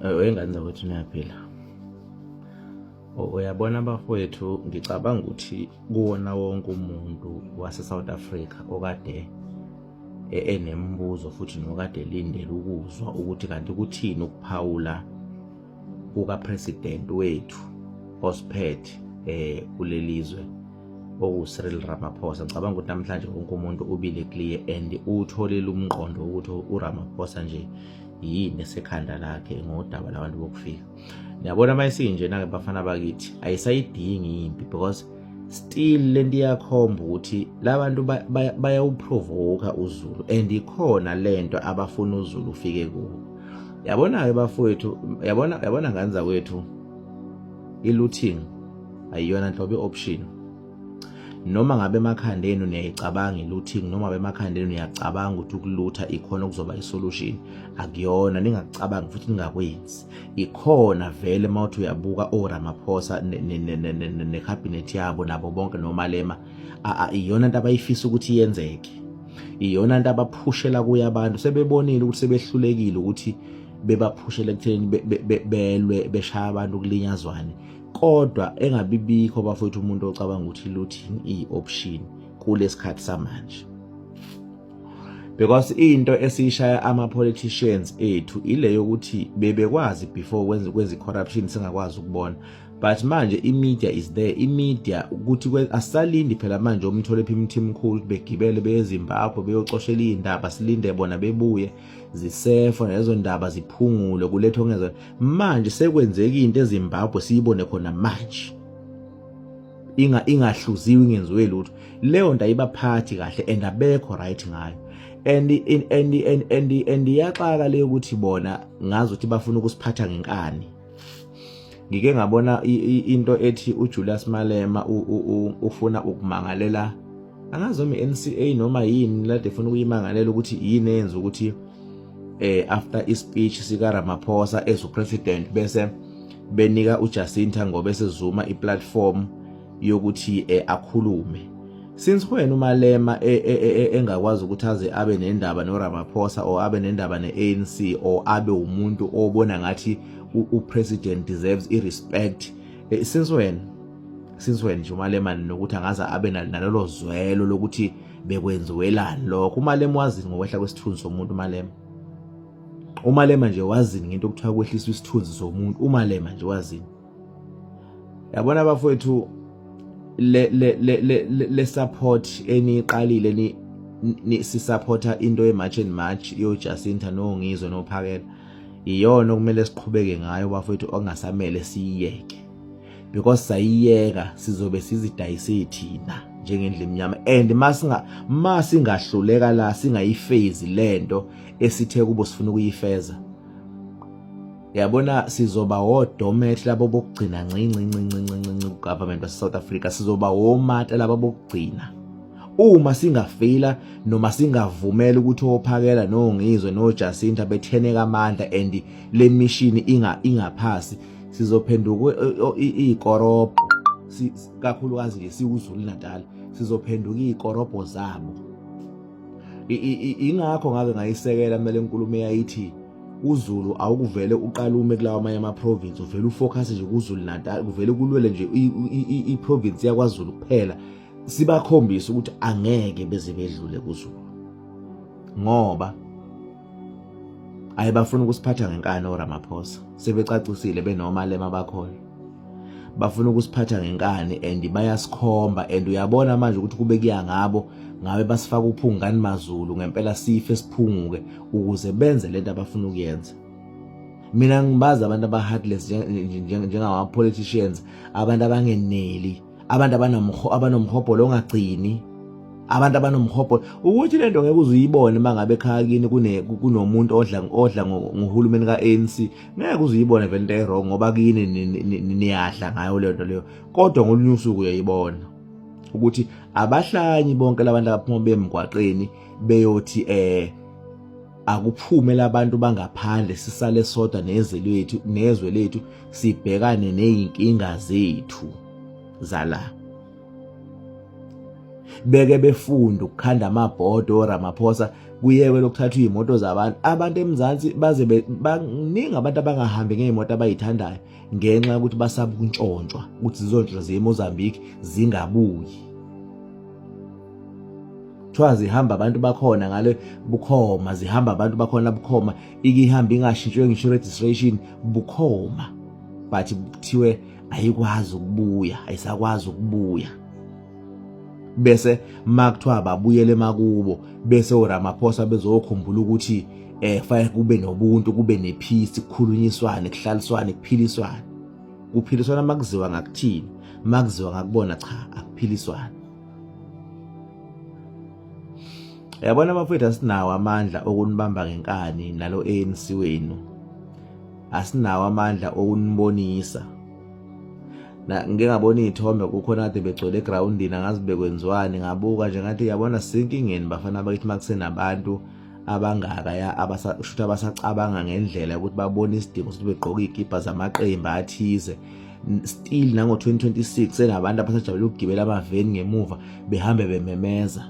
Wengane zakwethu niyaphila. Uyabona bafowethu, ngicabanga ukuthi kuwona wonke umuntu wase-South Africa okade enembuzo futhi nokade elindele ukuzwa ukuthi kanti kuthini ukuphawula kuka-president wethu osiphethe kulelizwe okuCyril Ramaphosa. Ngicabanga ukuthi namhlanje wonke umuntu ubile clear and utholile umqondo ukuthi uRamaphosa nje yini esekhanda lakhe ngodaba labantu bokufika. Niyabona mayisinje nake bafana bakithi ayisayidingi impi because still lento iyakhomba ukuthi labantu bayawuprovoka uZulu and ikhona lento abafuna uZulu ufike kuwo. Yabona ke bafowethu, yabona ngane zakwethu, i-looting ayiyona nhlobo option. Noma ngabe emakhandeni niyayicabanga i-looting, noma emakhandeni niyacabanga ukuthi ukulutha ikhona okuzoba i-solution, akuyona. Ningacabangi futhi ningakwenzi. Ikhona vele mawuthi uyabuka oRamaphosa ne-cabinet yabo nabo bonke noMalema, iyona into abayifisa ukuthi yenzeke. Iyona into abaphushela kuya abantu. Sebebonile ukuthi sebehlulekile ukuthi bebaphushele ekutheni belwe beshaya abantu kulinyazwane. Kodwa engabibikho bafowethu umuntu ocabanga ukuthi looting i-option kulesikhathi samanje, because into esishaya ama-politicians ethu ile yokuthi bebekwazi before kwenza corruption singakwazi ukubona, but manje i-media is there. I-media ukuthi asalindi phela manje umthole phimthi mkhulu begibele beye eZimbabwe beyocoshela indaba, silinde bona bebuye zisefo lezo ndaba ziphungule kulethwa ngezwe. Manje sekwenzeka into eZimbabwe siyibone khona manje, ingahluziwe ingenziwe lutho. Leyo nto ayibaphathi kahle and abekho right ngayo, and yaxaka leyo ukuthi bona ngazi ukuthi bafuna ukusiphatha ngenkani. Ngike ngabona into ethi uJulius Malema ufuna ukumangalela angazi noma iNCA noma yini lade ufuna ukuyimangalela ukuthi yini yenza ukuthi after ispeech sika Ramaphosa as president bese benika uJacinta ngoba esezuma iplatform yokuthi akhulume. Since when uMalema engakwazi ukuthi aze abe nendaba noRamaphosa or abe nendaba neANC or abe umuntu obona ngathi upresident deserves irrespect, since when nje uMalema nokuthi angaze abe nalolo zwelo lokuthi bekwenziwelani lokho? uMalema wazini ngokwehla kwesithunzi somuntu? uMalema nje wazini ngento okuthiwa kwehliswa isithunzi somuntu? uMalema nje wazini? Yabona bafowethu, le support eniqalile ni sisupporta into ye-march and march yoJacinta noNgizwe noPhakela, iyona okumele siqhubeke ngayo bafowethu, ongasamele siyiyeke, because sayiyeka sizobe sizidayise thina njengendle emnyama. And masingahluleka la singayifezi lento esithe kubo sifuna ukuyifeza, yabona sizoba wodomet labo bokugcina ncinci government wase South Africa, sizoba womata labo bokugcina. Uma singafila noma singavumela ukuthi oPhakela noNgizwe noJacinta betheneka amandla and le mission ingaphasi, sizophenduka ikorobho, kakhulukazi nje siwuZulu Natal, sizophenduka ikorobho zabo. Ingakho ngake ngayisekela kumele inkulumo eyayithi uZulu awukuvele uqalume kulawa amanye ama-province, uvele ufocus nje kuZulu Natal, kuvele kulwele nje i-province yakwaZulu kuphela, sibakhombisa ukuthi angeke beze bedlule kuZulu, ngoba ayibafuna ukusiphatha ngenkani oRamaphosa. Sebecacisile benoMalema bakhona, bafuna ukusiphatha ngenkani and bayasikhomba. And uyabona manje ukuthi kube kuya ngabo, ngabe basifaka uphungani maZulu ngempela sife siphunguke ukuze benze lento abafuna ukuyenza. Mina ngibaza abantu aba-heartless njengama politicians, abantu abangeneli, abantu abanomhobholo ongagcini, abantu abanomhobholo ukuthi lento ngeke uzuyibone mangabe ekhaya kini kunomuntu odla ngohulumeni kaANC. Ngeke uzuyibone vele into wrong ngoba kini niyahla ngayo lento leyo, kodwa ngolunye usuku uyayibona ukuthi abahlanyi bonke labantu abaphuma bemgwaqeni beyothi akuphume labantu bangaphandle sisale sodwa nezwe lethu sibhekane nezinkinga zethu zala. beke befunda ukukhanda amabhodo Ramaphosa kuyeke lokuthathwa iy'moto abantu emzansi baze baningi abantu abangahambi ngey'moto abayithandayo ngenxa yokuthi basaba ukuntshontshwa ukuthi zizontshontshwa ze-Mozambique zingabuyi. Kuthiwa zihamba abantu bakhona ngale Bukhoma, zihamba abantu bakhona Bukhoma, ihamba ingashintshwe ngisho registration Bukhoma, but kuthiwe ayikwazi ukubuya, ayisakwazi ukubuya. Bese makuthiwa babuyele makubo bese uRamaphosa bezokhumbula ukuthi fanele kube nobuntu, kube nepeace, kukhulunyiswane, kuhlaliswane, kuphiliswane. Kuphiliswana makuziwa ngakuthini, makuziwa ngakubona cha akuphiliswana. Yabona bafowethu, asinawo amandla okunibamba ngenkani nalo ANC wenu, asinawo amandla okunibonisa. Ngike ngabona iy'thombe kukhona kade begcwele egroundini, angazi bekwenziwani, ngabuka nje ngathi yabona sinkingeni bafana bakithi makusenabantu abangaka abasashuthi abasacabanga ngendlela ukuthi babone isidingo sokuthi begqoke iy'kibha zamaqembu athize. Still nango-2026 senabantu abasajabula ukugibela amaveni ngemuva behambe bememeza,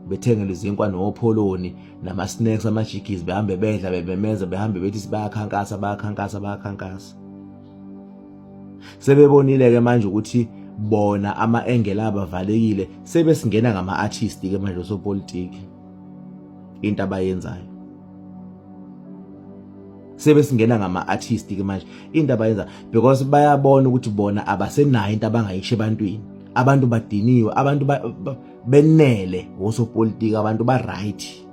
bethengelwe izinkwa nopholoni nama-snacks amajikhizi, behambe bedla bememeza, behambe bethi bayakhankasa, bayakhankasa, bayakhankasa. Sebebonile-ke manje ukuthi bona ama-engele abavalekile, sebesingena ngama-artist-ke manje osopolitiki into abayenzayo. Sebesingena ngama-artist-ke manje into abayenzayo because bayabona ukuthi bona abasenayo into abangayisho ebantwini. Abantu badiniwe, abantu benele osopolitiki, abantu ba-right.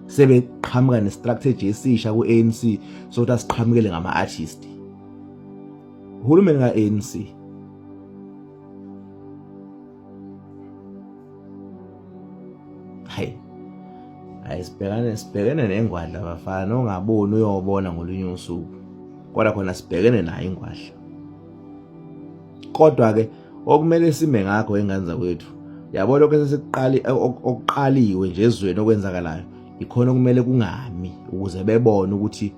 Sebeqhamuka ne-strategy esisha ku-ANC sokuthi asiqhamukele ngama-artist. Uhulumeni ka-ANC sibhekene nengwadla bafana, ongaboni uyobona ngolunye usuku, kodwa khona sibhekene nayo ingwadla. Kodwa-ke okumele sime ngakho engane zakwethu, yabo lokho okuqaliwe nje ezweni okwenzakalayo, ikhona okumele kungami ukuze bebone ukuthi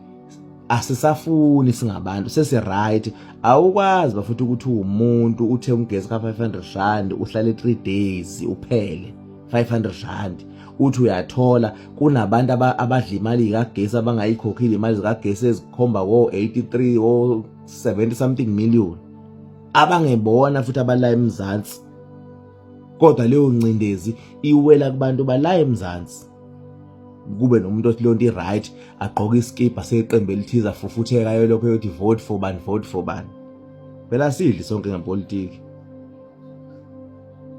asisafuni singabantu, sesi-right. Awukwazi bafuthi ukuthi umuntu uthenga ugesi ka-R500 uhlale 3 days uphele 500 rand, uthi uyathola kunabantu abadla imali kagesi abangayikhokhile imali zikagesi ezikhomba wo-83 wo-70 something million abangebona futhi abala emzansi, kodwa leyo ncindezi iwela kubantu bala emzansi. Kube nomuntu othi lonto i-right, agqoke iskipha seqembu elithiza, fufutheka yolokho yokuthi vote for bani, vote for bani. Phela asidli sonke ngepolitiki,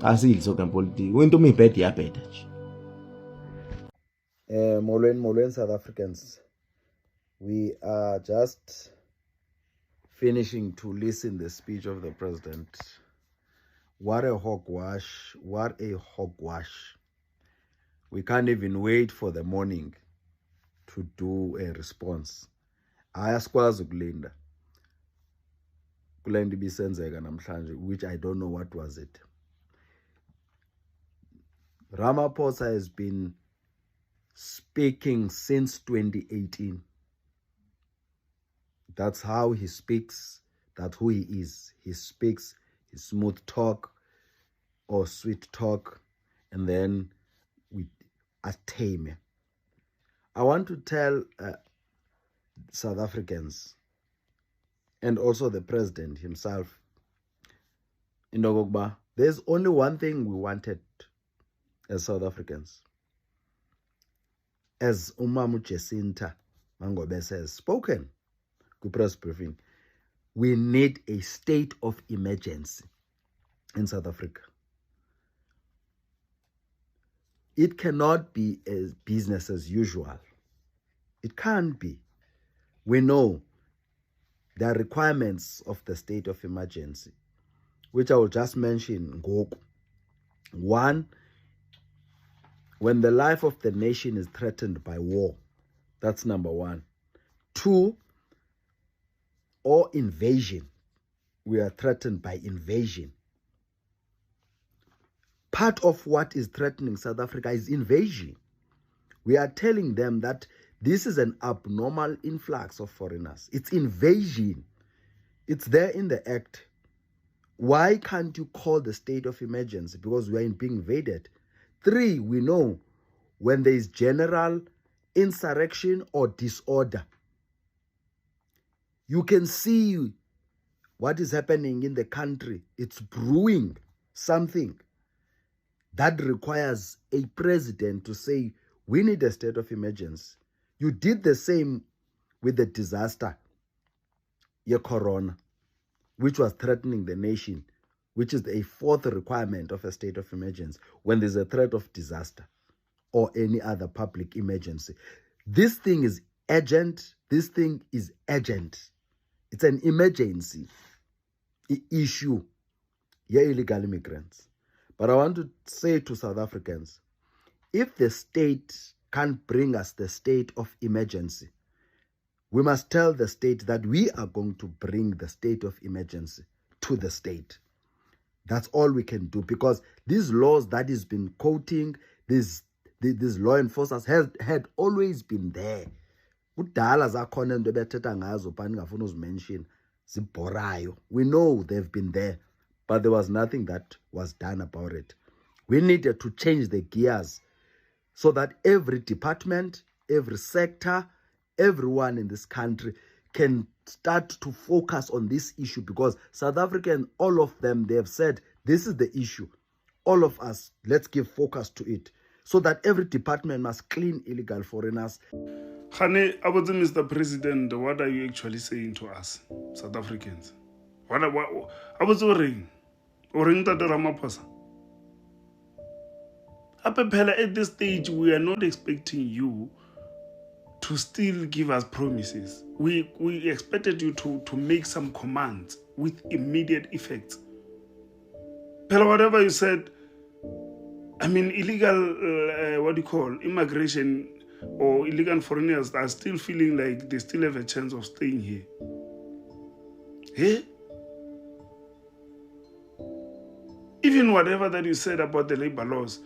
asidli sonke ngepolitiki. Into uma ibhedi iyabheda nje. Molweni South Africans, we are just finishing to listen the speech of the president. What a hogwash, what a hogwash. We can't even wait for the morning to do a response. Ayasikwazi ukulinda kule nto ibisenzeka namhlanje, which I don't know what was it. Ramaphosa has been speaking since 2018. That's how he speaks. That's who he is. He speaks his smooth talk or sweet talk, and then we tame. I want to tell South Africans and also the president himself, there's only one thing we wanted as South Africans. As Umamu Jacinta Mangobese has spoken, press briefing, we need a state of emergency in South Africa. It cannot be a business as usual. It can't be. We know the requirements of the state of emergency, which I will just mention. One, when the life of the nation is threatened by war, that's number one. Two, or invasion. We are threatened by invasion. Part of what is threatening South Africa is invasion. We are telling them that this is an abnormal influx of foreigners. It's invasion. It's there in the act Why can't you call the state of emergency? Because we are being invaded. 3, we know when there is general insurrection or disorder, you can see what is happening in the country. It's brewing something that requires a president to say, we need a state of emergency. You did the same with the disaster, corona, which was threatening the nation, which is a 4th requirement of a state of emergency when there's a threat of disaster or any other public emergency. This thing is urgent. This thing is urgent. It's an emergency issue. Illegal immigrants. But I want to say to South Africans, if the state can't bring us the state of emergency, we must tell the state that we are going to bring the state of emergency to the state. That's all we can do, because these laws that has been quoting, these law enforcers had always been there. Kudala zakhona into bethetha ngazo phana ngafuna uzimention zibhorayo. We know they've been there, but there was nothing that was done about it. We needed to change the gears so that every department, every sector, everyone in this country can start to focus on this issue, because South African, all of them, they have said, this is the issue. All of us, let's give focus to it, so that every department must clean illegal foreigners. Khane, Mr. President, what are you actually saying to us, South Africans? What ring Tata Ramaphosa? At this stage, we are not expecting you to still give us promises. We expected you to make some commands with immediate effect. Whatever you said, I mean, illegal, immigration or illegal foreigners are still feeling like they still have a chance of staying here. Eh? Even whatever that you said about the labor laws,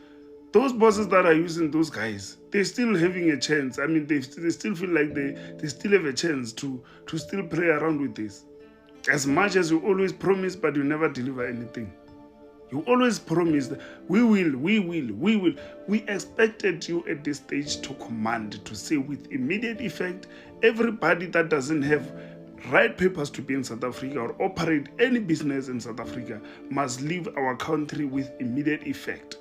those bosses that are using those guys, they're still having a chance. I mean, they still feel like they still have a chance to still play around with this. As much as you always promise, but you never deliver anything. You always promise that we will. We expected you at this stage to command, to say with immediate effect, everybody that doesn't have right papers to be in South Africa or operate any business in South Africa must leave our country with immediate effect.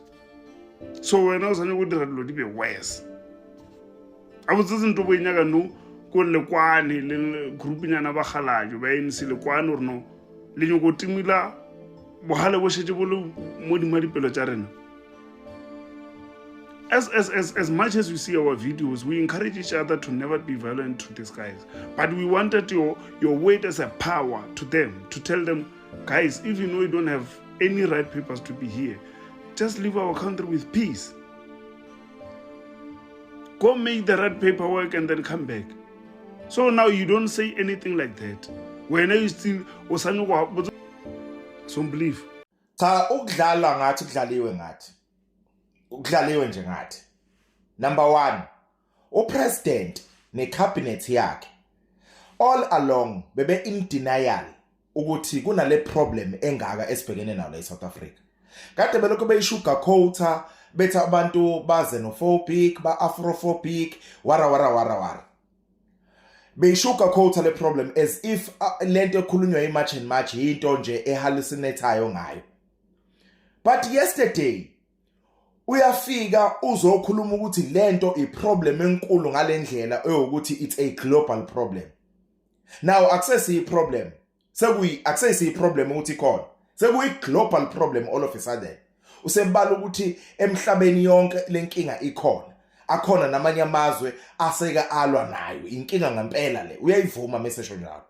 So when I was saying what did be worse, I was listening to when you know ko lekwane le group nyana ba khalajo ba NC lekwane or no le nyo go timila bohale bo shetse bo le mo di madipelo tsa rena. As much as we see our videos, we encourage each other to never be violent to these guys. But we wanted your weight as a power to them, to tell them, guys, if you know you don't have any right papers to be here, just leave our country with peace. Go make the right paperwork and then come back. So now you don't say anything like that. When you still some belief. Cha ukudlala ngathi kudlaliwe ngathi. Ukudlaliwe nje ngathi. Number 1, upresident necabinet yakhe all along bebe in denial ukuthi kunale problem engaka esibhekene nayo la eSouth Africa. Kade belokho beyishuga quota bethi abantu ba xenophobic, ba afrophobic, wara. Beyishuga quota le problem as if lento ekhulunywa imatch and match into nje ehallucinatayo ngayo. But yesterday uyafika uzokhuluma ukuthi lento iproblem enkulu ngalendlela eyokuthi it's a global problem. Now access i problem. Access i problem ukuthi khona. Sekuyi global problem all of a sudden. Usembala ukuthi emhlabeni yonke lenkinga ikhona. Akhona namanye amazwe aseka alwa nayo. Inkinga ngempela le. Uyayivuma message njalo.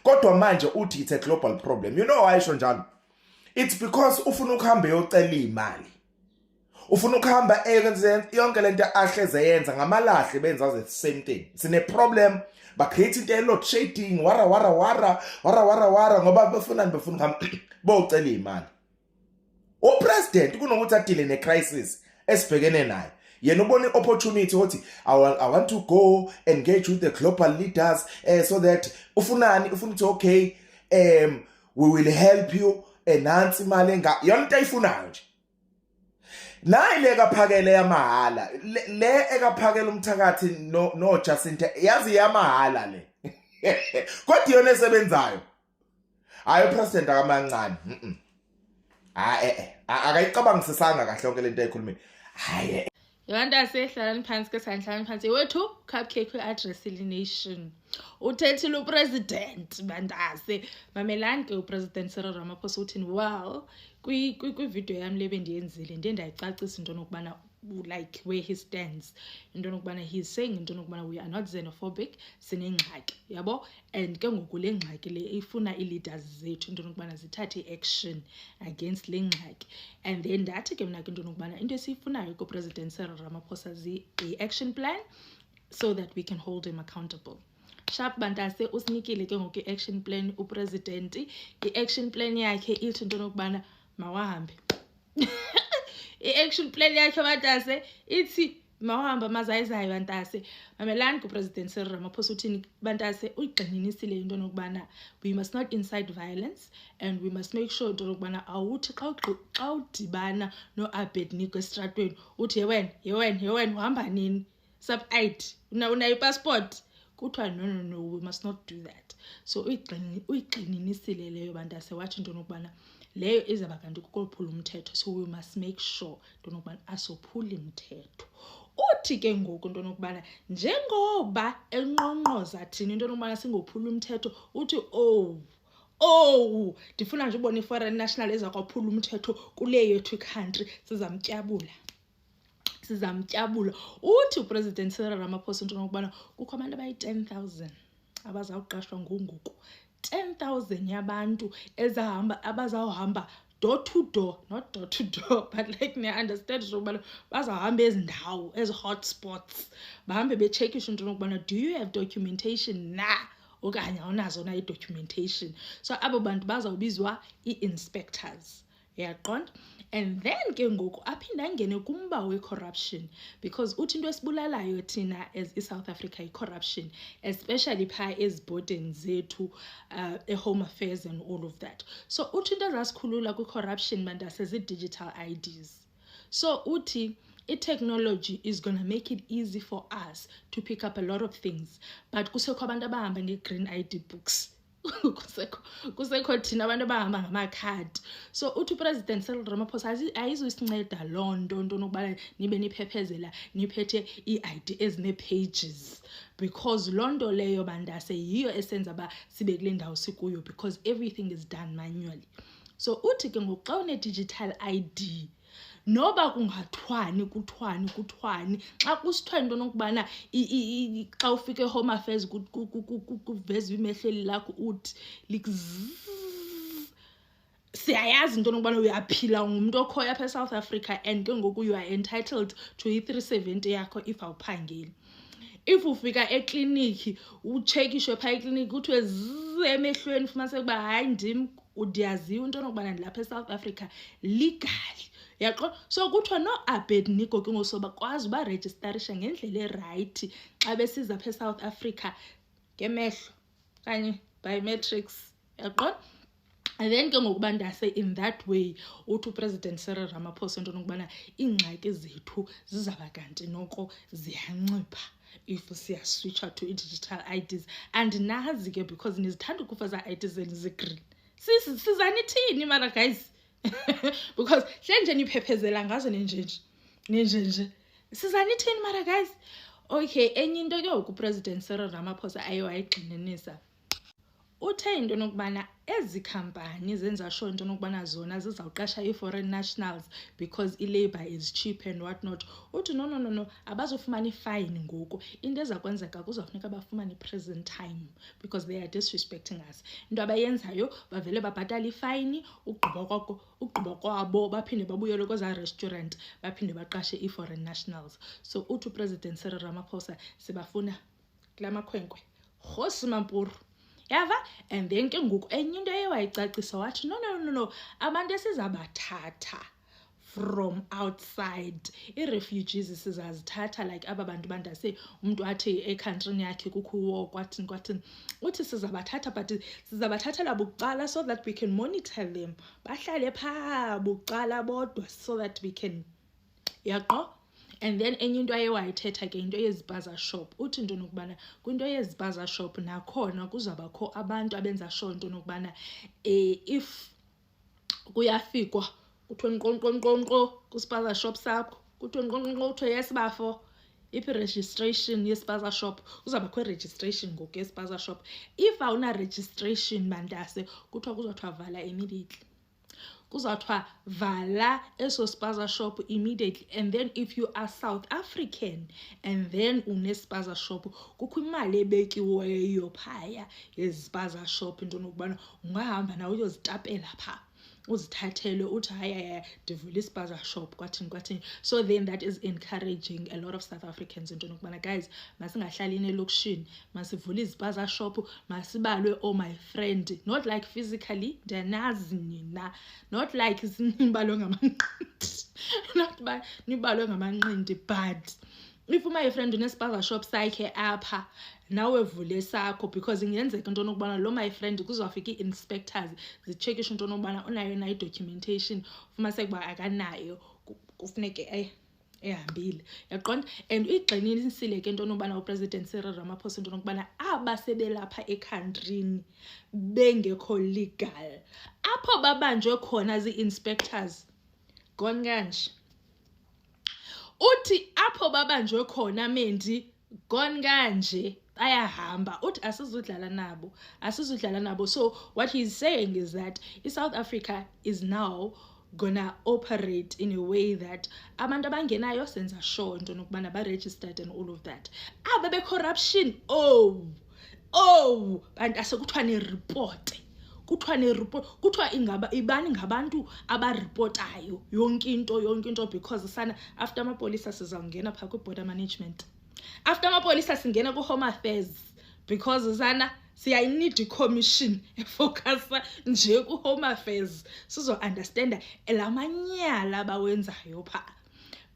Kodwa manje uthi it's a global problem. You know why isho njalo? It's because ufuna ukuhamba yocela imali. Ufuna ukuhamba yonke lento ahleze yenza ngamalahle benza the same thing. Sine problem ba create into load shading wara ngoba befuna bocela imali. O president kunokuthi adile ne crisis esibhekene nayo. Yena ubone opportunity ukuthi I want to go engage with the global leaders so that ufuna ukuthi okay we will help you enansi imali yona into ayifunayo nje. Nayi le kaphakele yamahala, le ekaphakela umthakathi no Jacinta yazi yamahala le. Kodwa yona esebenzayo. Hayi upresident akamancane. Akayicabangisisanga kahle yonke lento ayikhulumile. Hayi Yabantase hlalani phansi ke sanhlani phansi wethu cupcake address nation. Uthethile upresident bantase mamelani ke upresident Cyril Ramaphosa uthini wow kwi video yami lebe ndiyenzile ndiye ndayicacisa into nokubana like where he stands into nokubana he is saying into nokubana we are not xenophobic sinengxaki yabo and ke ngoku le ngxaki le ifuna i-leaders zethu into nokubana zithathe action against le ngxaki and then ndathi ke mna ke into nokubana into esiyifunayo ku President Cyril Ramaphosa i-action plan so that we can hold him accountable. Sharp bantase usinikile ke ngoku i-action plan upresident i-action plan yakhe ithi into nokubana mawahambe i-action plan yakhe bantase ithi mawahamba mazayizayo bantase mamelani kupresident Cyril Ramaphosa uthini bantase uyigxininisile into nokubana we must not incite violence and we must make sure into nokubana awuthi xa udibana no-Abednego estratweni uthi yewena uhamba nini sub-ID una i-passport kuthiwa no we must not do that. So uyigxininisile leyo bantase wathi into nokubana leyo izaba kanti kukophula umthetho so we must make sure into nokubana asophula umthetho. Uthi ke ngoku into nokubana njengoba enqonqoza thina into nokubana singophula umthetho uthi ndifuna nje ubona i-foreign national ezakwaphula umthetho kule yethu country sizamtyabula. Uthi upresident Cyril Ramaphosa into nokubana kukho abantu abayi-10,000 abazawuqashwa ngoku 10,000 yabantu abazawuhamba door to door, not door to door, but like ne understand ukubana bazawuhamba ezindawo ezi-hotspots bahambe bechekisha into nokubana do you have documentation na okanye awunazo na i-documentation. So abo bantu bazawubizwa i-inspectors yaqonda and then ke ngoku aphinda angene kumba we-corruption because uthi into esibulalayo thina as i-South Africa i-corruption especially phaa ezibhodeni zethu e-home affairs and all of that. So uthi into ezasikhulula kwi-corruption bantase zi-digital IDs. So uthi i-technology is going to make it easy for us to pick up a lot of things but kusekho abantu abahamba nge-green ID books kusekho thina abantu abahamba ngamakhadi. So uthi upresident Cyril Ramaphosa ayizosinceda loo nto nokubana nibe niphephezela niphethe i-ID ezine-pages because loo nto leyo bantase yiyo esenza uba sibe kule ndawo sikuyo because everything is done manually. So uthi ke ngoku xa une-digital ID noba kungathwani xa kusithiwa into nokubana xa ufike home affairs kuvezwa imehleli lakho uthi siyayazi into nokubana uyaphila ngumuntu okhoyo apha eSouth Africa and ke ngoku you are entitled to i-370 yakho if awuphangeli. If ufika ekliniki uchekishwe phaa ekliniki kuthiwe emehlweni fumanise ukuba hayi ndim udiyaziwe into nokubana ndilapha eSouth Africa legally yaqo. So kuthiwa no-Abednego ke ngoku bakwazi uba registerisha ngendlela erayithi xa besiza apha eSouth Africa ngemehlo kanye biometrics yaqo. And then ke ngokuba ndase in that way uthi upresident Cyril Ramaphosa into nokubana iingxaki zethu zizaba kanti noko ziyancipha if siyaswitcha to digital IDs and nazi ke because nizithanda ukufa za IDs ezi-green sizanithini mara guys because nje niphephezela ngazo nenjenje sizanithini mara guys. Okay, enye into ke ngoku upresident Cyril Ramaphosa ayigxininisa uthe into nokubana ezi khampani zenza sure into nokubana zona zizawuqasha i-foreign nationals because i-labor is cheap and what not. Uthi no abazofumana ifine ngoku into ezakwenzeka kuzofuneka bafumane prison time because they are disrespecting us. Into abayenzayo bavele babhatala ifine ugqiba kwabo baphinde babuyele kweza restaurant baphinde baqashe i-foreign nationals. So uthi upresident Cyril Ramaphosa sibafuna kula makhwenkwe Khosi Mampuru yava. And then ke ngoku enye into eyewayicacisa wathi no abantu esizabathatha from outside. I-refugees sizazithatha like aba bantu bandase umuntu athi e-countryni yakhe kukho war kwathini uthi sizabathatha but sizabathathela bucala so that we can monitor them bahlale phaa bucala bodwa so that we can yaqo. And then enye into ayewayithetha ke into yezibaza shop uthi into nokubana kwinto yezibaza shop nakhona kuzabakho abantu abenza sure into nokubana if kuyafikwa kuthiwe nqonqonqonqo kuspaza shop sakho kuthiwe nqonqonqo kuthiwe yesibafo registration yespaza shop kuzabakho registration ngoku yespaza shop. If awuna registration mandase kuthiwa kuzothiwa vala immediately kuzothiwa vala eso spaza shop immediately. And then if you are South African and then unespaza shop kukho imali ebekiweyo phaya yespaza shop into nokubana ungahamba nawe uyozitapela pha uzithathele uthi hayi ndivula ispaza shop kwathini. So then that is encouraging a lot of South Africans into nokubana guys masingahlalini elokishini masivule izpaza shop masibalwe oh my friend, not like physically ndiyanazi nina, not like nibalwe ngamanqindi not ba nibalwe ngamanqindi, but if my friend unespaza shop sakhe apha nawe vule sakho because ingenzeka into nokubana lo my friend kuzawufika i-inspectors zicheckishe into nokubana unayo na documentation fumanise ukuba akanayo kufuneke ehambile yaqonda. And igxinisile ke into nokubana upresident Cyril Ramaphosa into nokubana abasebelapha ekhantrini bengekho legal apho babanjwe khona zi-inspectors gone kanje uthi apho babanjwe khona mendi gone kanje ayahamba uthi asizudlala nabo. So what he's saying is that South Africa is now gonna operate in a way that abantu abangenayo senza sure into nokubana ba registered and all of that. Be corruption bantu asekuthiwa ne-report kuthiwa ibani ngabantu abaripotayo yonke into because sana after amapolisa sizawungena phaa kwi-border management, after amapolisa singena ku-home affairs because sana siyayineed i-commission efocusa nje ku-home affairs sizo-understanda elamanyala abawenzayo phaa.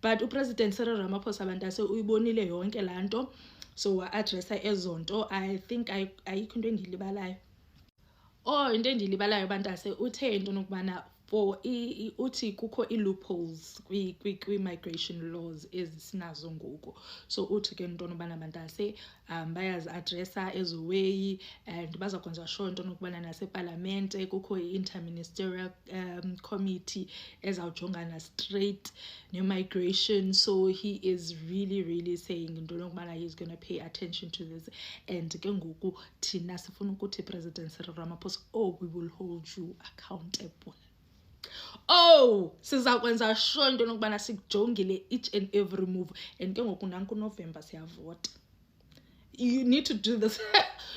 But upresident Cyril Ramaphosa abantase uyibonile yonke laa nto so wa-adressa ezo nto. I think ayikho into endiyilibalayo. Into endiyilibalayo bantase uthe into nokubana for uthi kukho i-loopholes kwi-migration laws ezisinazo ngoku. So uthi ke into nokubana bantase bayazi-adressa ezo way and bazakwenza sure into nokubana nasepalamente kukho i-interministerial committee ezawujongana straight ne-migration. So he is really saying into nokubana he's going to pay attention to this. And ke ngoku thina sifuna ukuthi President Cyril Ramaphosa we will hold you accountable. Sizakwenza sure into nokubana sikujongile each and every move. And ke ngoku nanku November siyavota. You need to do this.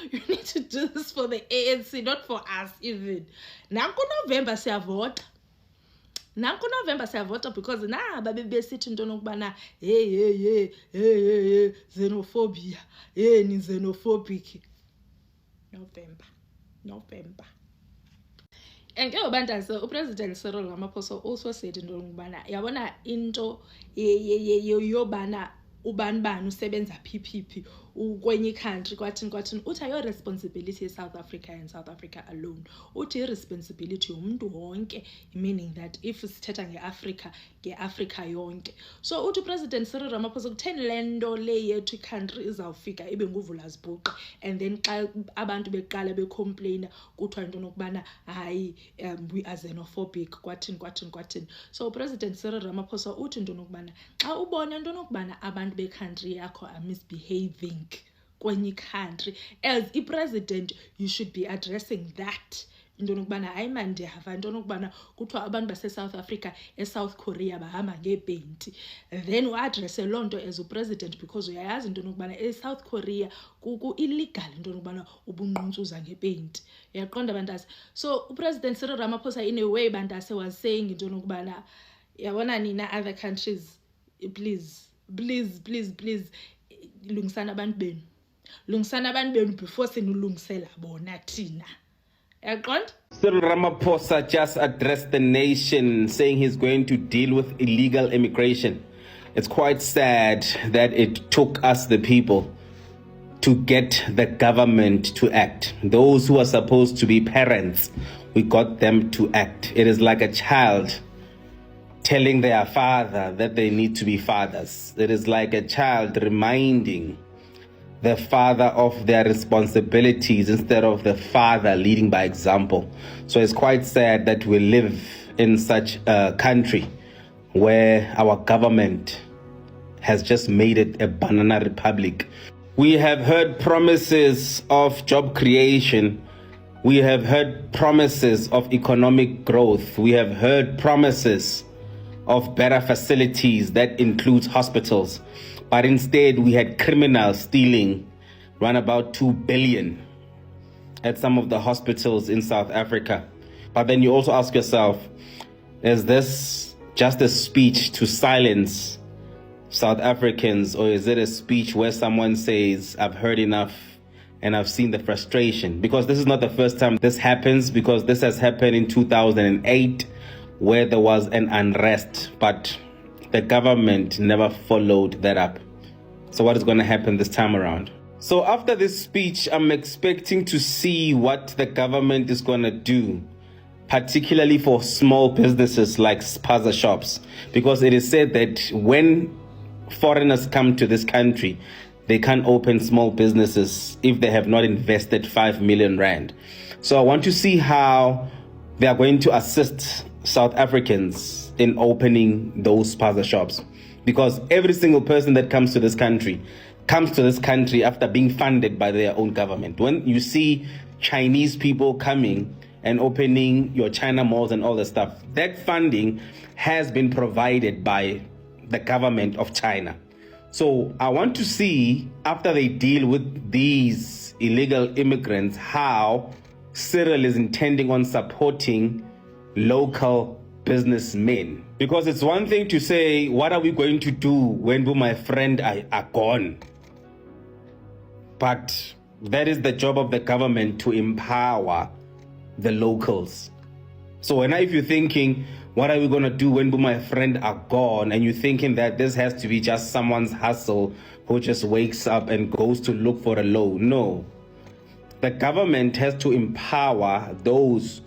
You need to do this for the ANC, not for us even. Nanku November siyavota. Because bebesithi into nokubana hey xenophobia ni xenophobic. November. And ke bantase upresident Cyril Ramaphosa also said into ngubana yabona into yobana ubani usebenza ppp kwenye country kwathini uthi ayo responsibility South Africa and South Africa alone. Uthi responsibility umuntu wonke, meaning that if sithetha ngeAfrica yonke. So uthi President Cyril Ramaphosa kutheni lento le yethu country izawufika ibe nguvulazibhuqe and then xa abantu beqala becomplain kuthiwa into nokubana hayi we are xenophobic kwathini. So President Cyril Ramaphosa uthi into nokubana xa ubona into nokubana abantu becountry yakho are misbehaving kwenye country as i-president you should be addressing that. Into nokubana hayi man ndiyava into nokubana kuthiwa abantu base-South Africa e-South Korea bahamba ngeebhenti, then u-adresse loo nto as upresident because uyayazi into nokubana e-South Korea illegal into nokubana ubunquncuza ngebhenti. Uyaqonda bantase. So upresident Cyril Ramaphosa in a way bantase was saying into nokubana yabona nina other countries please lungisana abantu benu before senulungisela bona thina. Uyaqonda? Cyril Ramaphosa just addressed the nation saying he's going to deal with illegal immigration. It's quite sad that it took us, the people, to get the government to act. Those who are supposed to be parents, we got them to act. It is like a child telling their father that they need to be fathers. It is like a child reminding the father of their responsibilities instead of the father leading by example. So it's quite sad that we live in such a country where our government has just made it a banana republic. We have heard promises of job creation. We have heard promises of economic growth. We have heard promises of better facilities that includes hospitals. But instead, we had criminals stealing around about 2 billion at some of the hospitals in South Africa. But then you also ask yourself, is this just a speech to silence South Africans, or is it a speech where someone says, I've heard enough and I've seen the frustration? Because this is not the first time this happens, because this has happened in 2008 where there was an unrest, but the government never followed that up. So what is going to happen this time around? So after this speech, I'm expecting to see what the government is going to do, particularly for small businesses like spaza shops, because it is said that when foreigners come to this country, they can't open small businesses if they have not invested 5 million rand. So I want to see how they are going to assist South Africans in opening those spaza shops, because every single person that comes to this country after being funded by their own government. When you see Chinese people coming and opening your China malls and all that stuff, that funding has been provided by the government of China. So I want to see, after they deal with these illegal immigrants, how Cyril is intending on supporting local businessmen. Because it's one thing to say, what are we going to do when my friend are gone? But that is the job of the government, to empower the locals. So if you're thinking, what are we going to do when my friend are gone, and you're thinking that this has to be just someone's hustle who just wakes up and goes to look for a loan. No. The government has to empower those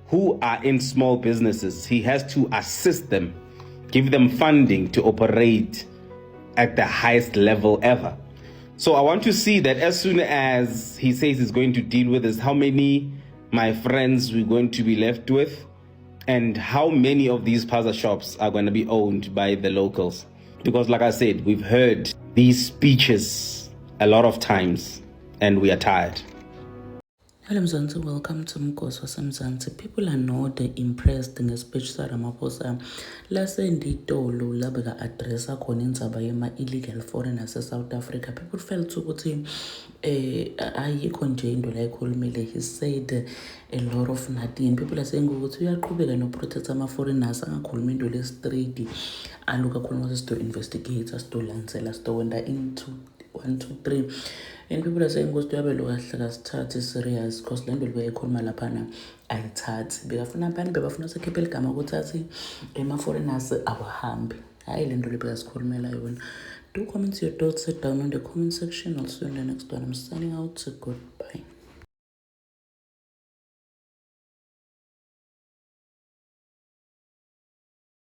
who are in small businesses. He has to assist them, give them funding to operate at the highest level ever. So I want to see that as soon as he says he's going to deal with this, how many my friends we're going to be left with, and how many of these spaza shops are going to be owned by the locals. Because like I said, we've heard these speeches a lot of times and we are tired. Hello Mzansi, welcome to Mkosi waseMzansi. People are not impressed ngespeech saRamaphosa lasenditolo labeka addressa khona indzaba yema illegal foreigners eSouth Africa. People felt ukuthi ayikho nje into la ikhulumile. He said a lot of nothing. People are saying ukuthi uyaqhubeka no protect ama foreigners, angakhuluma into le straight, aluka khuluma sisto investigate, sisto lansela, sisto wenda into 1 2 3. And people are saying ukuthi uyabelo kahle kasithathe serious, because lento libe ekhuluma laphana ayithathi. Bekafuna abantu bebafuna sekhiphe igama ukuthi athi ema foreigners abahambi. Hayi lento libe yasikhulumela yona. Do comment your thoughts down in the comment section. I'll see you in the next one. I'm signing out. Goodbye.